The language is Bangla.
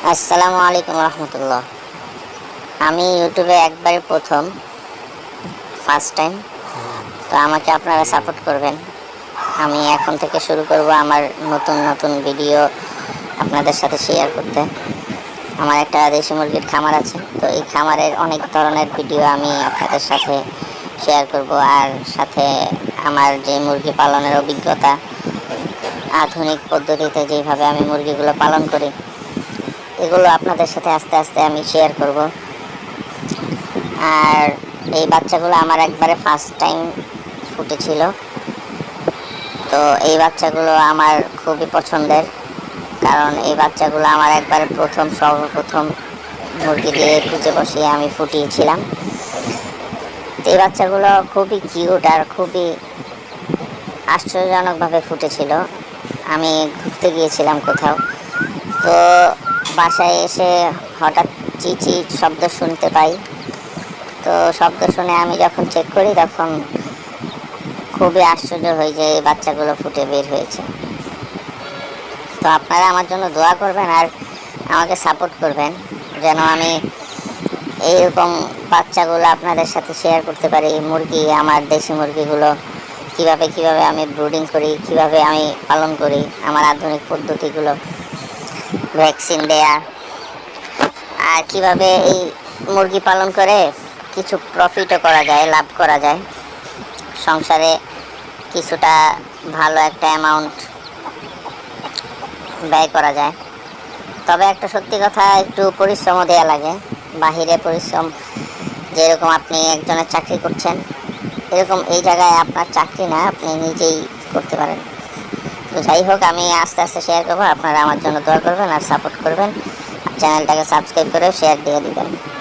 আসসালামু আলাইকুম রহমতুল্লাহ। আমি ইউটিউবে একবারই প্রথম, ফার্স্ট টাইম। তো আমাকে আপনারা সাপোর্ট করবেন। আমি এখন থেকে শুরু করব আমার নতুন নতুন ভিডিও আপনাদের সাথে শেয়ার করতে। আমার একটা দেশি মুরগির খামার আছে, তো এই খামারের অনেক ধরনের ভিডিও আমি আপনাদের সাথে শেয়ার করব। আর সাথে আমার যে মুরগি পালনের অভিজ্ঞতা, আধুনিক পদ্ধতিতে যেভাবে আমি মুরগিগুলো পালন করি, এগুলো আপনাদের সাথে আস্তে আস্তে আমি শেয়ার করব। আর এই বাচ্চাগুলো আমার একবারে ফার্স্ট টাইম ফুটেছিল, তো এই বাচ্চাগুলো আমার খুবই পছন্দের, কারণ এই বাচ্চাগুলো আমার একবারে সর্বপ্রথম মুরগি দিয়ে কুচে বসিয়ে আমি ফুটিয়েছিলাম। তো এই বাচ্চাগুলো খুবই কিউট আর খুবই আশ্চর্যজনকভাবে ফুটেছিল। আমি ঘুরতে গিয়েছিলাম কোথাও, তো বাসায় এসে হঠাৎ চিচি শব্দ শুনতে পাই। তো শব্দ শুনে আমি যখন চেক করি, তখন খুবই আশ্চর্য হয়ে যে এই বাচ্চাগুলো ফুটে বের হয়েছে। তো আপনারা আমার জন্য দোয়া করবেন আর আমাকে সাপোর্ট করবেন, যেন আমি এইরকম বাচ্চাগুলো আপনাদের সাথে শেয়ার করতে পারি। মুরগি, আমার দেশি মুরগিগুলো কিভাবে আমি ব্রুডিং করি, কিভাবে আমি পালন করি, আমার আধুনিক পদ্ধতিগুলো, ভ্যাকসিন দেয়া, আর কিভাবে এই মুরগি পালন করে কিছু প্রফিটও করা যায়, লাভ করা যায়, সংসারে কিছুটা ভালো একটা অ্যামাউন্ট ব্যয় করা যায়। তবে একটা সত্যি কথা, একটু পরিশ্রমও দেওয়া লাগে। বাহিরে পরিশ্রম, যেরকম আপনি একজনের চাকরি করছেন, এরকম এই জায়গায় আপনার চাকরি না, আপনি নিজেই করতে পারেন। তো যাই হোক, আমি আস্তে আস্তে শেয়ার করবো। আপনারা আমার জন্য দোয়া করবেন আর সাপোর্ট করবেন, চ্যানেলটাকে সাবস্ক্রাইব করে শেয়ার দিয়ে দিবেন।